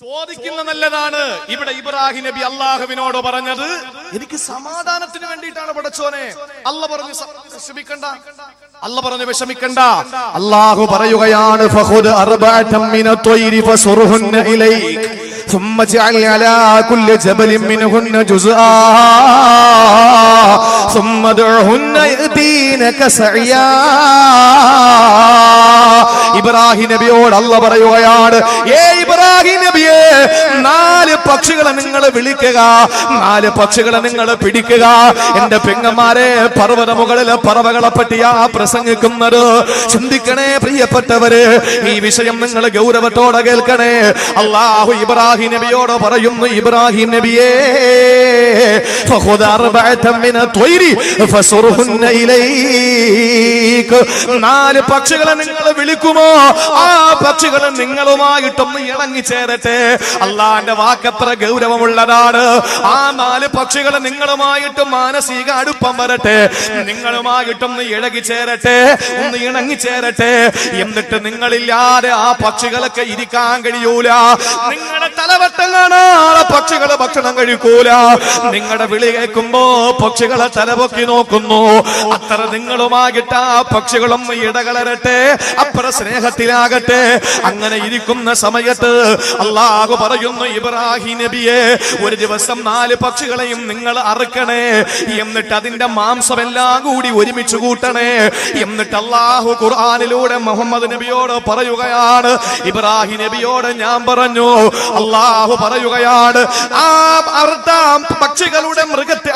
ചോദിക്കുന്ന നല്ലതാണ്. ഇവിടെ ഇബ്രാഹിം നബി അള്ളാഹുവിനോട് പറഞ്ഞത്, എനിക്ക് സമാധാനത്തിന് വേണ്ടിയിട്ടാണ് പടച്ചോനെ. അല്ല പറഞ്ഞു വിഷമിക്കണ്ട, അല്ല പറഞ്ഞു വിഷമിക്കണ്ട. അള്ളാഹു പറയുകയാണ്, ഫഖുദ് അർബഅതൻ മിന ത്വയ്രി ഫസുർഹുന്ന ഇലൈക ثم اجعل على كل جبل منهن جزءا ثم ادعهن يأتينك سعيا. ഇബ്രാഹിം നബിയോട് അല്ലാഹു പറയുകയാണ്, ഇബ്രാഹിം നബിയേ, 4 പക്ഷികളെ നിങ്ങൾ വിളിക്കുക, 4 പക്ഷികളെ നിങ്ങൾ പിടിക്കുക. എന്റെ പെങ്ങന്മാരെ, പർവ്വത മുകളിലെ പറവകളെ പറ്റിയാ പ്രസംഗിക്കുന്നത്. ചിന്തിക്കണേ പ്രിയപ്പെട്ടവര്, ഈ വിഷയം നിങ്ങൾ ഗൗരവത്തോടെ കേൾക്കണേ. അല്ലാഹു ഇബ്രാഹിം നബിയോട് പറയുന്നു, ഇബ്രാഹിം നബിയേ, ഫഖുദ് അർബഅതൻ മിന ത്വയ്രി ഫസുർഹുന്ന ഇലൈക. 4 പക്ഷികളെ നിങ്ങൾ വിളിക്കുമോ? ആ പക്ഷികളെ നിങ്ങളുമായിട്ടൊന്ന് ഇണങ്ങിച്ചേരട്ടെ. അള്ളാന്റെ വാക്കത്ര ഗൗരവമുള്ളതാണ്. ആ 4 പക്ഷികളെ നിങ്ങളുമായിട്ട് മാനസിക അടുപ്പം വരട്ടെ, നിങ്ങളുമായിട്ടൊന്ന് ഇഴകിച്ചേരട്ടെ, ഒന്ന് ഇണങ്ങിച്ചേരട്ടെ. എന്നിട്ട് നിങ്ങളില്ലാതെ ആ പക്ഷികളൊക്കെ ഇരിക്കാൻ കഴിയൂല. നിങ്ങളുടെ തലവട്ടം കാണാതെ പക്ഷികള് ഭക്ഷണം കഴിക്കൂല. നിങ്ങളുടെ വിളി കേൾക്കുമ്പോ പക്ഷികളെ തലപൊക്കി നോക്കുന്നു. അത്ര നിങ്ങളുമാകിട്ട് ആ പക്ഷികളൊന്ന് ഇടകലരട്ടെ, അപ്പുറ സ്നേഹത്തിലാകട്ടെ. അങ്ങനെ ഇരിക്കുന്ന സമയത്ത് അല്ലാഹു പറയുന്നു, ഇബ്രാഹിം നബിയെ, ഒരു ദിവസം 4 പക്ഷികളെയും നിങ്ങൾ അറുക്കണേ. എന്നിട്ട് അതിന്റെ മാംസം എല്ലാം കൂടി ഒരുമിച്ച് കൂട്ടണേ. എന്നിട്ട് അല്ലാഹു ഖുർആനിലൂടെ മുഹമ്മദ് നബിയോട് പറയുകയാണ്, ഇബ്രാഹിം നബിയോട് ഞാൻ പറഞ്ഞു, അല്ലാഹു പറയുകയാണ്, ആ അറുത്ത പക്ഷികളുടെ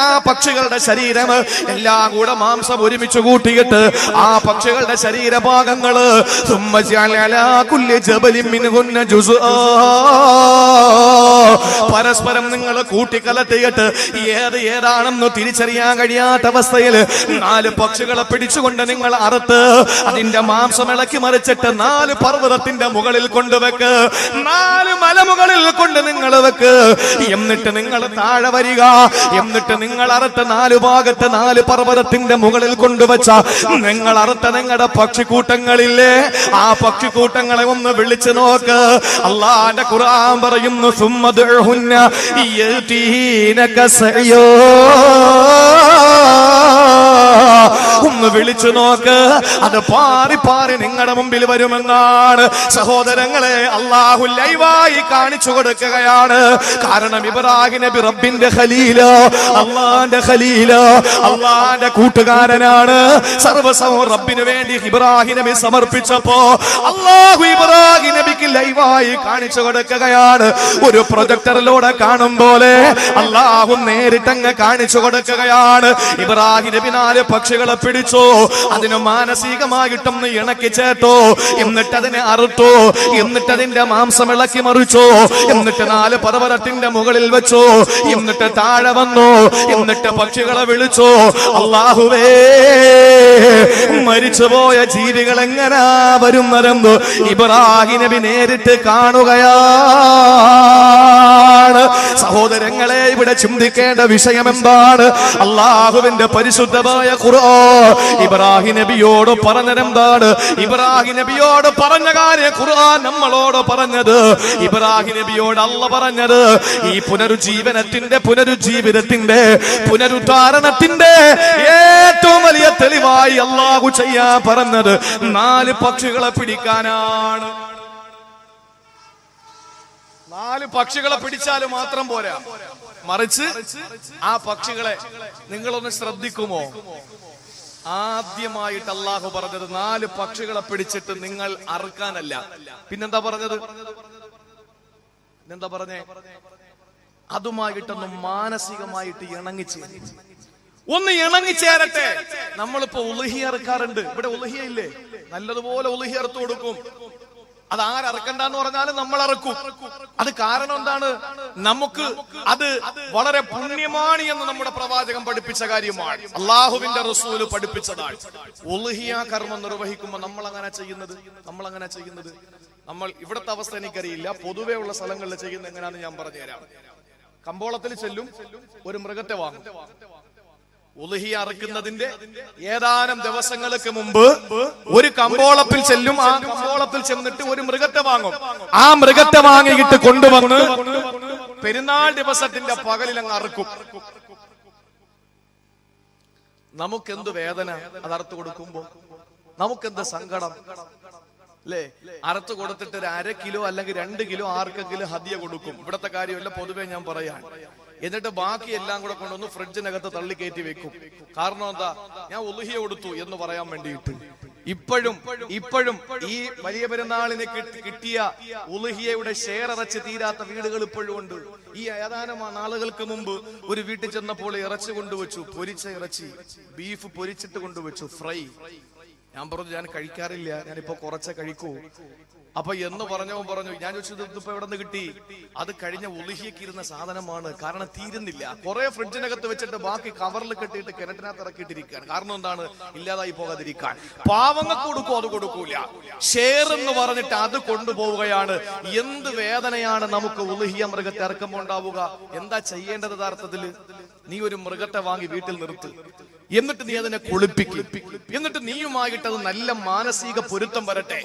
ആ പക്ഷികളുടെ ശരീരം എല്ലാം കൂടെ മാംസം ഒരുമിച്ച് കൂട്ടിയിട്ട് ആ പക്ഷികളുടെ ശരീരഭാഗങ്ങള് പരസ്പരം നിങ്ങൾ കൂട്ടിക്കലട്ടിയിട്ട് ഏതാണെന്ന് തിരിച്ചറിയാൻ കഴിയാത്ത അവസ്ഥയിൽ 4 പക്ഷികളെ പിടിച്ചുകൊണ്ട് നിങ്ങൾ അറുത്ത് അതിന്റെ മാംസം ഇളക്കി മറിച്ചിട്ട് 4 പർവ്വതത്തിന്റെ മുകളിൽ കൊണ്ടുവെക്ക്, 4 മലമുകളിൽ കൊണ്ട് നിങ്ങൾ വെക്ക്. എന്നിട്ട് നിങ്ങൾ താഴെ വരിക. എന്നിട്ട് നിങ്ങൾ അറുത്ത 4 ഭാഗത്ത് 4 പർവ്വതത്തിന്റെ മുകളിൽ കൊണ്ടുവച്ച നിങ്ങൾ അറുത്ത നിങ്ങളുടെ പക്ഷിക്കൂട്ടങ്ങളില്ലേ, ആ പക്ഷിക്കൂട്ടങ്ങളെ ഒന്ന് വിളിച്ചു നോക്ക്. അല്ലാഹുവിന്റെ ഖുർആൻ പറയുന്നു, സുമ്മദ്ഉഹുന്ന യതീനക സഅയോ. ഒന്ന് വിളിച്ചു നോക്ക്, അത് പാറി പാറി നിങ്ങളുടെ മുമ്പിൽ വരുമെന്നാണ്. സഹോദരങ്ങളെ, അല്ലാഹു ലൈവായി കാണിച്ചു കൊടുക്കുകയാണ്. കാരണം ഇബ്രാഹിം നബി റബ്ബിന്റെ ഖലീലോ, അല്ലാഹുവിന്റെ ഖലീലോ, അല്ലാഹുവിന്റെ കൂട്ടുകാരനാണ്. സർവ്വസമം റബ്ബിന് വേണ്ടി ഇബ്രാഹിം നബി സമർപ്പിച്ചപ്പോ അല്ലാഹു ഇബ്രാഹിം നബിക്ക് ലൈവായി കാണിച്ചു കൊടുക്കുകയാണ്. ഒരു പ്രൊജക്ടറിലൂടെ കാണും പോലെ അല്ലാഹു നേരിട്ടങ്ങ് കാണിച്ചു കൊടുക്കുകയാണ്. ഇബ്രാഹിം നബി 4 പക്ഷികളെ പിടിച്ചു, അതിന് മാനസികമായിട്ടൊന്ന് ഇണക്കി ചേർത്തു. എന്നിട്ട് അതിനെ അറുത്തു. എന്നിട്ട് അതിന്റെ മാംസം ഇളക്കി മറിച്ചു. എന്നിട്ട് 4 പർവ്വതത്തിന്റെ മുകളിൽ വെച്ചു. എന്നിട്ട് താഴെ വന്നു. എന്നിട്ട് പക്ഷികളെ വിളിച്ചു, അല്ലാഹുവേ, മരിച്ചുപോയ ജീവികൾ എങ്ങനാ വരുന്നതെന്ന് ഇബ്രാഹിം നബി നേരിട്ട് കാണുകയാണ്. സഹോദരങ്ങളെ, ഇവിടെ ചിന്തിക്കേണ്ട വിഷയം എന്താണ്? അല്ലാഹുവിന്റെ പരിശുദ്ധമായ ഖുർആൻ ഇബ്രാഹിം നബിയോട് പറഞ്ഞതെന്താണ്? ഇബ്രാഹിം നബിയോട് പറഞ്ഞ കാര്യം ഖുർആൻ നമ്മളോട് പറഞ്ഞത്. ഇബ്രാഹിം നബിയോട് അല്ലാഹു പറഞ്ഞത്, ഈ പുനരുജ്ജീവനത്തിന്റെ പുനരുദ്ധാരണത്തിന്റെ ഏറ്റവും വലിയ തെളിവായി അല്ലാഹു ചെയ്യാൻ പറഞ്ഞത് 4 പക്ഷികളെ പിടിക്കാനാണ്. 4 പക്ഷികളെ പിടിച്ചാൽ മാത്രം പോരാ, മറിച്ച് ആ പക്ഷികളെ നിങ്ങളൊന്ന് ശ്രദ്ധിക്കുമോ? ആദ്യമായിട്ട് അല്ലാഹു പറഞ്ഞത് 4 പക്ഷികളെ പിടിച്ചിട്ട് നിങ്ങൾ അറുക്കാനല്ല. പിന്നെന്താ പറഞ്ഞത്? അതുമായിട്ടൊന്ന് മാനസികമായിട്ട് ഒന്ന് ഇണങ്ങിച്ചേരട്ടെ. നമ്മളിപ്പോ ഉളുഹിയ അറുക്കാറുണ്ട്. ഇവിടെ ഉളുഹിയ ഇല്ലേ? നല്ലതുപോലെ ഉളുഹിയ അറുത്തു കൊടുക്കും. അത് ആരറക്കണ്ടെന്ന് പറഞ്ഞാലും നമ്മൾ അറക്കും. അത് കാരണം എന്താണ്? നമുക്ക് അത് വളരെ പുണ്യമാണ് എന്ന് നമ്മുടെ പ്രവാചകൻ പഠിപ്പിച്ച കാര്യമാണ്, അള്ളാഹുവിന്റെ റസൂല് പഠിപ്പിച്ചതാണ്. ഉളുഹിയ കർമ്മം നിർവഹിക്കുമ്പോൾ നമ്മൾ അങ്ങനെ ചെയ്യുന്നത് നമ്മൾ ഇവിടുത്തെ അവസ്ഥ എനിക്കറിയില്ല, പൊതുവേ ഉള്ള സ്ഥലങ്ങളിൽ ചെയ്യുന്ന എങ്ങനെയാണെന്ന് ഞാൻ പറഞ്ഞുതരാം. കമ്പോളത്തിൽ ചെല്ലും, ഒരു മൃഗത്തെ വാങ്ങും. ഉളുഹിയ അറുക്കുന്നതിന്റെ ഏതാനും ദിവസങ്ങൾക്ക് മുമ്പ് ഒരു കമ്പോളത്തിൽ ചെല്ലും. ആ കമ്പോളത്തിൽ ചെന്നിട്ട് ഒരു മൃഗത്തെ വാങ്ങും. ആ മൃഗത്തെ വാങ്ങിയിട്ട് കൊണ്ടുവന്ന് പെരുന്നാൾ ദിവസത്തിന്റെ പകലിൽ അങ്ങ് അറുക്കും. നമുക്കെന്ത് വേദന അത് അറുത്ത് കൊടുക്കുമ്പോ, നമുക്കെന്ത് സങ്കടം അല്ലേ? അറുത്ത് കൊടുത്തിട്ട് ഒരു 1/2 കിലോ അല്ലെങ്കിൽ 2 കിലോ ആർക്കെങ്കിലും ഹദിയ കൊടുക്കും. ഇവിടത്തെ കാര്യമല്ല, പൊതുവെ ഞാൻ പറയാൻ. എന്നിട്ട് ബാക്കി എല്ലാം കൂടെ കൊണ്ടുവന്ന് ഫ്രിഡ്ജിനകത്ത് തള്ളിക്കയറ്റി വെക്കും. കാരണം എന്താ? ഞാൻ ഉളുഹിയ കൊടുത്തു എന്ന് പറയാൻ വേണ്ടിയിട്ട്. ഇപ്പോഴും ഈ വലിയ പെരുന്നാളിന് കിട്ടിയ ഉളുഹിയയുടെ ഷെയർ ഇറച്ചി തീരാത്ത വീടുകൾ ഇപ്പോഴും ഉണ്ട്. ഈ ഏതാനും നാളുകൾക്ക് മുമ്പ് ഒരു വീട്ടിൽ ചെന്നപ്പോൾ ഇറച്ചി കൊണ്ടുവച്ചു, പൊരിച്ച ഇറച്ചി, ബീഫ് പൊരിച്ചിട്ട് കൊണ്ടുവച്ചു, ഫ്രൈ. ഞാൻ പറഞ്ഞു ഞാൻ കഴിക്കാറില്ല, ഞാനിപ്പോ കുറച്ചേ കഴിക്കൂ. അപ്പൊ എന്ന് പറഞ്ഞവൻ പറഞ്ഞു, ഞാൻ ചോദിച്ചത് ഇതിപ്പോ എവിടെ നിന്ന് കിട്ടി? അത് കഴിഞ്ഞ ഉളുഹിയക്ക് ഇരുന്ന സാധനമാണ്. കാരണം തീരുന്നില്ല. കുറെ ഫ്രിഡ്ജിനകത്ത് വെച്ചിട്ട് ബാക്കി കവറിൽ കെട്ടിയിട്ട് കിണറ്റിനകത്ത് ഇറക്കിയിട്ടിരിക്കുകയാണ്. കാരണം എന്താണ്? ഇല്ലാതായി പോകാതിരിക്കാൻ. പാവങ്ങൾക്ക് കൊടുക്കും, അത് കൊടുക്കൂല. ഷെയർ എന്ന് പറഞ്ഞിട്ട് അത് കൊണ്ടുപോവുകയാണ്. എന്ത് വേദനയാണ് നമുക്ക് ഉളുഹിയ മൃഗത്തെ ഇറക്കുമ്പോൾ ഉണ്ടാവുക. എന്താ ചെയ്യേണ്ടത് യഥാർത്ഥത്തില്? നീ ഒരു മൃഗത്തെ വാങ്ങി വീട്ടിൽ നിർത്ത്, എന്നിട്ട് നീ അതിനെ കുളിപ്പിക്കും, എന്നിട്ട് നീയുമായിട്ട് അത് നല്ല മാനസിക പൊരുത്തം വരട്ടെ.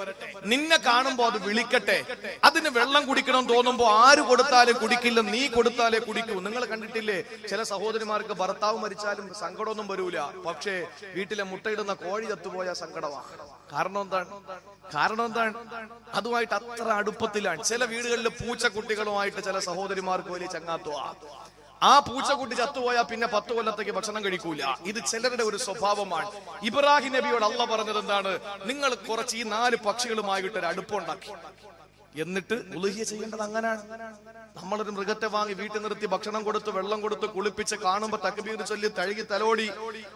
നിന്നെ കാണുമ്പോ അത് വിളിക്കട്ടെ. അതിന് വെള്ളം കുടിക്കണം തോന്നുമ്പോ ആര് കൊടുത്താലും കുടിക്കില്ല, നീ കൊടുത്താലേ കുടിക്കൂ. നിങ്ങൾ കണ്ടിട്ടില്ലേ, ചില സഹോദരിമാർക്ക് ഭർത്താവ് മരിച്ചാലും സങ്കടമൊന്നും വരൂല, പക്ഷേ വീട്ടിലെ മുട്ടയിടുന്ന കോഴി ചത്തുപോയ സങ്കടമാണ്. കാരണം എന്താണ്? അതുമായിട്ട് അത്ര അടുപ്പത്തിലാണ്. ചില വീടുകളിൽ പൂച്ചക്കുട്ടികളുമായിട്ട് ചില സഹോദരിമാർക്ക് വലിയ ചങ്ങാത്തമാണ്. ആ പൂച്ചക്കുട്ടി ചത്തുപോയാൽ പിന്നെ 10 കൊല്ലത്തേക്ക് ഭക്ഷണം കഴിക്കൂല. ഇത് ചിലരുടെ ഒരു സ്വഭാവമാണ്. ഇബ്രാഹിം നബിയോട് അള്ളാഹ് പറഞ്ഞത് എന്താണ്? നിങ്ങൾ കുറച്ച് ഈ 4 പക്ഷികളുമായിട്ട് ഒരു അടുപ്പുണ്ടാക്കി, എന്നിട്ട് ഉളുഹിയ ചെയ്യേണ്ടത് അങ്ങനെയാണ്. നമ്മളൊരു മൃഗത്തെ വാങ്ങി വീട്ടിൽ നിർത്തി ഭക്ഷണം കൊടുത്ത് വെള്ളം കൊടുത്ത് കുളിപ്പിച്ച് കാണുമ്പോ തക്ബീർ ചൊല്ലി തഴുകി തലോടി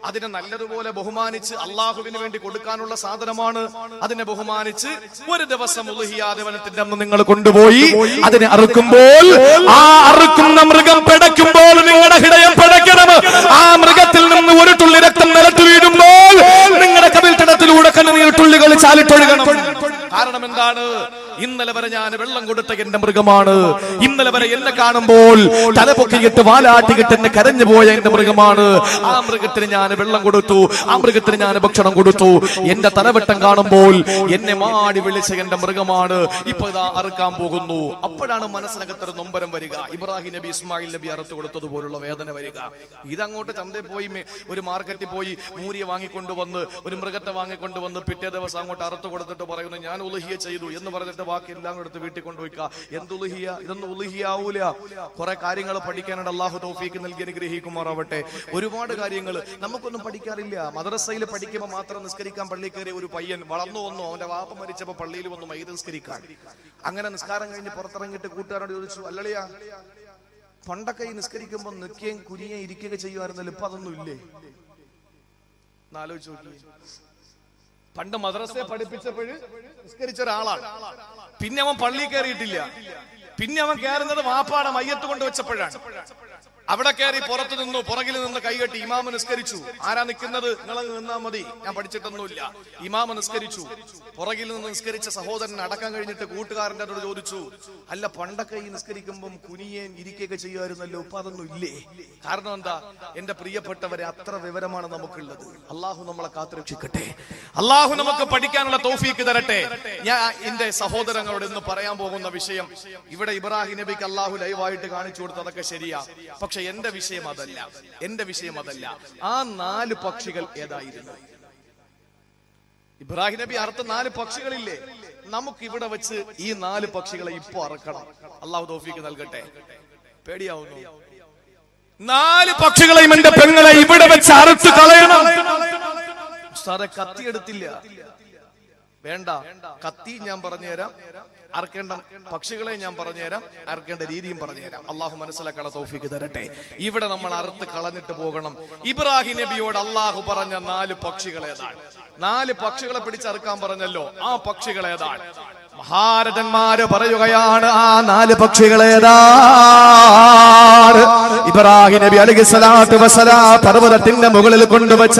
അതിനെ നല്ലതുപോലെ ബഹുമാനിച്ച് അള്ളാഹുവിന് വേണ്ടി കൊടുക്കാനുള്ള സാധനമാണ്. അതിനെ ബഹുമാനിച്ച് ഒരു ദിവസം ഉളുഹിയ ദിവസത്തിന്റെ അന്ന് നിങ്ങൾ കൊണ്ടുപോയി അതിനെ അറുക്കുമ്പോൾ, ആ അറുക്കുന്ന മൃഗം പിടയ്ക്കുമ്പോൾ നിങ്ങളുടെ ഹൃദയം പിടയ്ക്കണം. ആ മൃഗത്തിൽ നിന്ന് ഒരു തുള്ളി രക്തം നിലത്ത് വീഴുമ്പോൾ നിങ്ങളുടെ കവിൾത്തടത്തിലൂടെ കണ്ണുനീർ തുള്ളികൾ ചാലിട്ടൊഴുകണം. കാരണം എന്താണ്? ഇന്നലെ വരെ ഞാൻ വെള്ളം കൊടുത്ത എന്റെ മൃഗമാണ്. ഇന്നലെ വരെ എന്നെ കാണുമ്പോൾ തലപൊക്കിയിട്ട് വാലാട്ടിയിട്ട് എന്നെ കരഞ്ഞു പോയ എന്റെ മൃഗമാണ്. ആ മൃഗത്തിന് ഞാൻ വെള്ളം കൊടുത്തു, ആ മൃഗത്തിന് ഞാൻ ഭക്ഷണം കൊടുത്തു. എന്റെ തലവെട്ടം കാണുമ്പോൾ എന്നെ മാടി വിളിച്ച എന്റെ മൃഗമാണ്. ഇപ്പൊ ഇതാ അറുക്കാൻ പോകുന്നു. അപ്പോഴാണ് മനസ്സിനകത്തൊരു നൊമ്പരം വരിക. ഇബ്രാഹിം നബി ഇസ്മായിൽ നബി അറുത്ത് കൊടുത്തതുപോലുള്ള വേദന വരിക. ഇതങ്ങോട്ട് ചന്തയിൽ പോയി, ഒരു മാർക്കറ്റിൽ പോയി മൂരിയെ വാങ്ങിക്കൊണ്ടുവന്ന്, ഒരു മൃഗത്തെ വാങ്ങിക്കൊണ്ടുവന്ന് പിറ്റേ ദിവസം അങ്ങോട്ട് അറുത്ത് കൊടുത്തിട്ട് പറയുന്നു ഞാൻ ഉളുഹിയ ചെയ്തു എന്ന് പറഞ്ഞിട്ട് ബാക്കി എല്ലാം എടുത്ത് വീട്ടിൽ കൊണ്ടുപോയിക്ക. എന്ത് ഉളുഹിയ? ഇതൊന്നും ഉളുഹിയ ആവൂല. കുറെ കാര്യങ്ങൾ പഠിക്കാനാണ്. അള്ളാഹു തൗഫീക്ക് നൽകി അനുഗ്രഹിക്കുമാറാവട്ടെ. ഒരുപാട് കാര്യങ്ങൾ നമുക്കൊന്നും പഠിക്കാറില്ല. മദ്രസയിൽ പഠിക്കുമ്പോൾ മാത്രം നിസ്കരിക്കാൻ പള്ളിയിൽ കയറിയ ഒരു പയ്യൻ വളർന്നു വന്നു. അവന്റെ വാപ്പ മരിച്ചപ്പോ പള്ളിയിൽ വന്നു മൈദ നിസ്കരിക്കാൻ. അങ്ങനെ നിസ്കാരം കഴിഞ്ഞ് പുറത്തിറങ്ങിയിട്ട് കൂട്ടുകാരോട് ചോദിച്ചു, അല്ലളിയാ പണ്ടൊക്കെ ഈ നിസ്കരിക്കുമ്പോ നിൽക്കുകയും കുനിയുകയും ഇരിക്കുകയും ചെയ്യുമായിരുന്നല്ലോ, ഇപ്പൊ അതൊന്നും ഇല്ലേ? എന്നാലോചിച്ച് നോക്കി. പണ്ട് മദ്രസയെ പഠിപ്പിച്ചപ്പോഴ് നിസ്കരിച്ച ഒരാളാണ്. പിന്നെ അവൻ പള്ളി കയറിയിട്ടില്ല. പിന്നെ അവൻ കയറുന്നത് വാപ്പാടെ മയ്യത്ത് കൊണ്ട് വെച്ചപ്പോഴാണ്. അവിടെ കയറി പുറത്തു നിന്നു, പുറകിൽ നിന്ന് കൈകെട്ടി ഇമാമ നിസ്കരിച്ചു. ആരാ നിൽക്കുന്നത്? നിങ്ങളങ്ങ് നിന്നാ മതി, ഞാൻ പഠിച്ചിട്ടൊന്നുമില്ല. ഇമാമ നിസ്കരിച്ചു. പുറകിൽ നിന്ന് നിസ്കരിച്ച സഹോദരൻ അടക്കം കഴിഞ്ഞിട്ട് കൂട്ടുകാരൻ്റെ അടുത്ത് ചോദിച്ചു, അല്ല പണ്ടൊക്കെ ഈ നിസ്കരിക്കുമ്പം കുനിയേൻ ഇരിക്കുകയൊക്കെ ചെയ്യുമായിരുന്നല്ലോ, ഇപ്പൊ അതൊന്നും ഇല്ലേ? കാരണം എന്താ? എന്റെ പ്രിയപ്പെട്ടവരെ, അത്ര വിവരമാണ് നമുക്കുള്ളത്. അള്ളാഹു നമ്മളെ കാത്തുരക്ഷിക്കട്ടെ. അള്ളാഹു നമുക്ക് പഠിക്കാനുള്ള തൗഫീക്ക് തരട്ടെ. ഞാൻ എന്റെ സഹോദരങ്ങളോട് ഇന്ന് പറയാൻ പോകുന്ന വിഷയം, ഇവിടെ ഇബ്രാഹിം നബിക്ക് അള്ളാഹു ലൈവായിട്ട് കാണിച്ചു കൊടുത്തതൊക്കെ ശരിയാ, പക്ഷെ എന്റെ വിഷയം അതല്ല. ആ 4 പക്ഷികൾ ഏതായിരുന്നു? ഇബ്രാഹിം നബി അറുത്ത 4 പക്ഷികളില്ലേ? നമുക്ക് ഇവിടെ വെച്ച് ഈ 4 പക്ഷികളെ ഇപ്പൊ അറക്കണം. അള്ളാഹു തൗഫീക്ക് നൽകട്ടെ. പേടിയാവുന്നു. 4 പക്ഷികളെയും എന്റെ പെങ്ങളെ ഇവിടെ വെച്ച് അറുത്ത് കളയണം. സാറെ കത്തിയെടുത്തില്ല, വേണ്ട. കത്തി ഞാൻ പറഞ്ഞുതരാം, അറക്കേണ്ട പക്ഷികളെ ഞാൻ പറഞ്ഞുതരാം, അറക്കേണ്ട രീതിയും പറഞ്ഞുതരാം. അള്ളാഹു മനസ്സിലാക്കാനുള്ള തൗഫീക്ക് തരട്ടെ. ഇവിടെ നമ്മൾ അറുത്ത് കളഞ്ഞിട്ട് പോകണം. ഇബ്രാഹിം നബിയോട് അള്ളാഹു പറഞ്ഞ 4 പക്ഷികൾ ഏതാണ്? 4 പക്ഷികളെ പിടിച്ചറുക്കാൻ പറഞ്ഞല്ലോ, ആ പക്ഷികൾ ഏതാണ്? മഹാരഥന്മാര് പറയുകയാണ്, ആ 4 പക്ഷികൾ ഏതാണ്? ഇബ്രാഹിം നബി അലൈഹിസ്സലാത്തു വസ്സലാം പർവ്വതത്തിന്റെ മുകളിൽ കൊണ്ടുവച്ച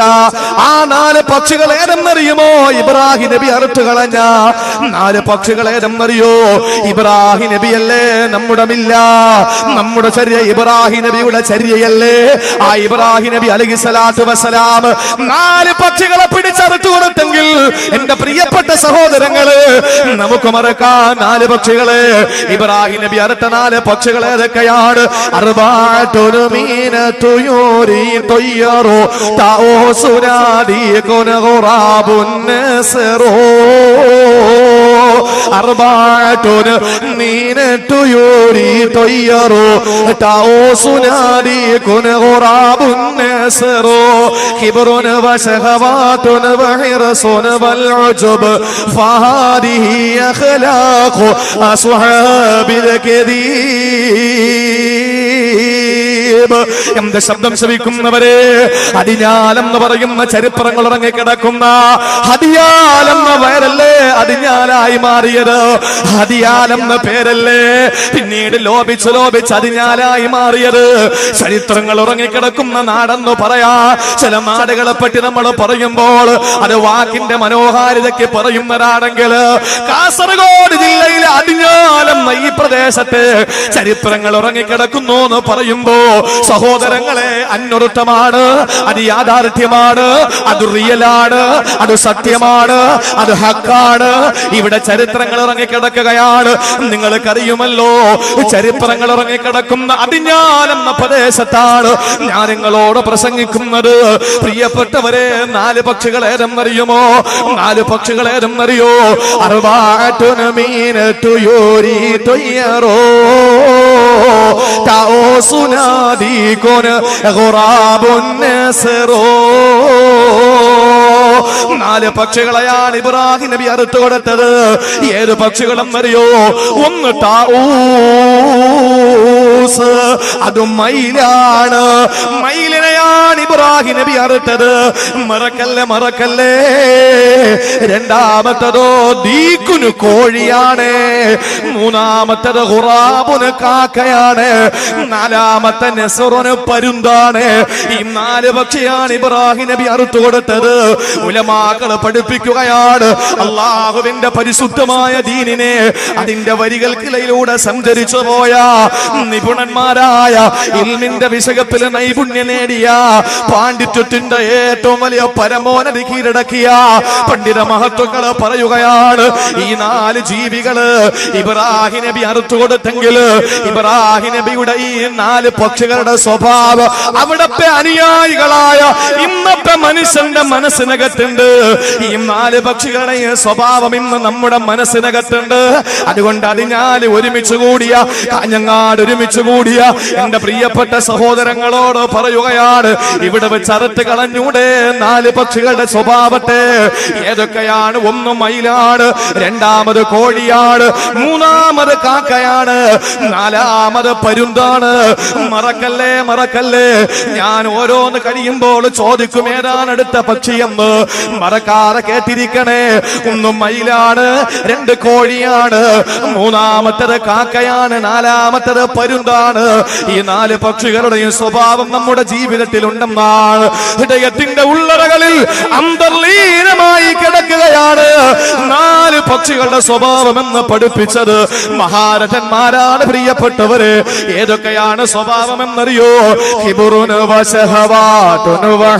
ആ 4 പക്ഷികൾ ഏതെന്നറിയുമോ? ഇബ്രാഹിം നബി അറുത്തു കളഞ്ഞ 4 പക്ഷികൾ ഏതെന്നറിയോ? ഇബ്രാഹിം നബിയല്ലേ നമ്മുടെ മില്ല, നമ്മുടെ ചര്യ ഇബ്രാഹിം നബിയുടെ ചര്യയല്ലേ? ആ ഇബ്രാഹിം നബി അലൈഹിസ്സലാത്തു വസ്സലാം 4 പക്ഷികളെ പിടിച്ചറുത്തു കൊടുത്തെങ്കിൽ എന്റെ പ്രിയപ്പെട്ട സഹോദരങ്ങള്, നമുക്ക് മറക്കാൻ 4 പക്ഷികളെ ഇബ്രാഹിം നബി അറുത്ത 4 പക്ഷികൾ ഏതൊക്കെയാണ്? അർബഅത്തുൻ മീനതു യൂരി തയ്യറു തൗസുനാദി കുനഗുറാബുൻ നസറു അർബഅത്തുൻ മീനതു യൂരി തയ്യറു തൗസുനാദി കുനഗുറാബുൻ നസറു കിബ്റുൻ വശഹവാതുൻ വഹിർസുൻ വൽഉജബ് ഫഹാദിഹി അഖ്ലാഖു അസ്ഹാബിൽ കദീബ്. എന്ത് ശബ്ദം ശ്രവിക്കുന്നവരെ, അടിഞ്ഞാലം എന്ന് പറയുന്ന ചരിത്രങ്ങൾ ഇറങ്ങിക്കിടക്കുന്ന ഹദിയാലെന്ന പേരല്ലേ അടിഞ്ഞാലായി മാറിയത്? ഹദിയാലെന്ന പേരല്ലേ പിന്നീട് ലോപിച്ച് ലോപിച്ച് അടിഞ്ഞാലായി മാറിയത്? ചരിത്രങ്ങൾ ഇറങ്ങിക്കിടക്കുന്ന നാടെന്ന് പറയാ. ചില നാടുകളെ പറ്റി നമ്മൾ പറയുമ്പോൾ അത് വാക്കിന്റെ മനോഹാരിതയ്ക്ക് പറയുന്നതാണെങ്കിൽ കാസർഗോഡ് ജില്ലയിലെ അടിഞ്ഞാലം ഈ പ്രദേശത്ത് ചരിത്രങ്ങൾ ഇറങ്ങിക്കിടക്കുന്നു എന്ന് പറയുമ്പോ സഹോദരങ്ങളെ, അന്വർത്ഥമാണ്, അത് യാഥാർത്ഥ്യമാണ്, അത് റിയലാണ്, അത് സത്യമാണ്, അത് ഹക്കാണ്. ഇവിടെ ചരിത്രങ്ങൾ ഇറങ്ങിക്കിടക്കുകയാണ്. നിങ്ങൾക്കറിയുമല്ലോ, ചരിത്രങ്ങൾ ഇറങ്ങിക്കിടക്കുന്ന അടിഞ്ഞാലം എന്ന പ്രദേശത്താണ് ഞാൻ നിങ്ങളോട് പ്രസംഗിക്കുന്നത്. പ്രിയപ്പെട്ടവരെ, 4 പക്ഷികൾ ഏതെന്നറിയുമോ? 4 പക്ഷികൾ ഏതെന്നറിയോ? അർബഅത്തുൻ മീനതു യൂരി തയ്യറു തൗസുനാദി കുനഗുറാബുൻ നസറു. 4 പക്ഷികളെയാണ് ഇബ്രാഹിം നബി അറുത്തു കൊടുത്തത്. 7 പക്ഷികളെന്നറിയോ? ഒന്ന് താഊസ്, അത് മയിലാണ്. മയിലിനെയാണ് ഇബ്രാഹിം നബി അറുത്തത്. മറക്കല്ലേ മറക്കല്ലേ. രണ്ടാമത്തതോ ദീക്കുന്, കോഴിയാണ്. മൂന്നാമത്തത് ഖുറാബുന്, കാക്കയാണ്. നാലാമത്തെ നസറുന്, പരുന്താണ്. ഈ 4 പക്ഷിയാണ് ഇബ്രാഹിം നബി അറുത്തു കൊടുത്തത്. ഉലമാക്കൾ പഠിപ്പിക്കുകയാണ്, അള്ളാഹുവിന്റെ പരിശുദ്ധമായ ദീനിനെ അതിന്റെ വരികൾക്കിടയിലൂടെ സഞ്ചരിച്ചു പോയ നിപുണന്മാരായ ഇൽമിന്റെ വിഷയത്തിൽ നൈപുണ്യം നേടിയ പാണ്ഡിത്യത്തിന്റെ ഏറ്റവും വലിയ പരമോന്നതി കീഴടക്കിയ പണ്ഡിത മഹത്വങ്ങള് പറയുകയാണ്, ഈ 4 ജീവികള് ഇബ്രാഹിം നബി അറുത്തു കൊടുത്തെങ്കിൽ ഇബ്രാഹിം നബിയുടെ ഈ 4 പക്ഷികളുടെ സ്വഭാവം അവിടത്തെ അനുയായികളായ ഇന്നത്തെ മനുഷ്യന്റെ മനസ്സിനകത്തുണ്ട്. ഈ 4 പക്ഷികളുടെ സ്വഭാവം ഇന്ന് നമ്മുടെ മനസ്സിനകത്തുണ്ട്. അതുകൊണ്ട് അടിഞ്ഞാല് ഒരുമിച്ച് കൂടിയ, കാഞ്ഞങ്ങാട് ഒരുമിച്ച് കൂടിയ എന്റെ പ്രിയപ്പെട്ട സഹോദരങ്ങളോട് പറയുകയാണ്, ഇവിടെ വെച്ച് അറുത്ത് കളഞ്ഞൂടെ 4 പക്ഷികളുടെ സ്വഭാവത്തെ? ഏതൊക്കെയാണ്? ഒന്ന് മയിലാണ്, രണ്ടാമത് കോഴിയാണ്, മൂന്നാമത് കാക്കയാണ്, നാലാമത് പരുന്താണ്. മറക്കല്ലേ മറക്കല്ലേ. ഞാൻ ഓരോന്ന് കഴിയുമ്പോൾ ചോദിക്കും ഏതാണ് അടുത്ത പക്ഷിയെന്ന്. മറക്കാതെ കേട്ടിരിക്കണേ. ഒന്ന് മയിലാണ്, 2 കോഴിയാണ്, മൂന്നാമത്തത് കാക്കയാണ്, നാലാമത്തത് പരുന്താണ്. ഈ 4 പക്ഷികളുടെയും സ്വഭാവം നമ്മുടെ ജീവിതത്തിൽ ഉണ്ടെന്നാണ് ഹൃദയത്തിന്റെ ഉള്ളറകളിൽ അന്തർലീനമായി കിടക്കുകയാണ് 4 പക്ഷികളുടെ സ്വഭാവം എന്ന് പഠിപ്പിച്ചത് മഹാരഥന്മാരാണ്. പ്രിയപ്പെട്ടവര്, ഏതൊക്കെയാണ് സ്വഭാവം എന്നറിയോ? ഹിബുറുൻ വശഹവാതുൻ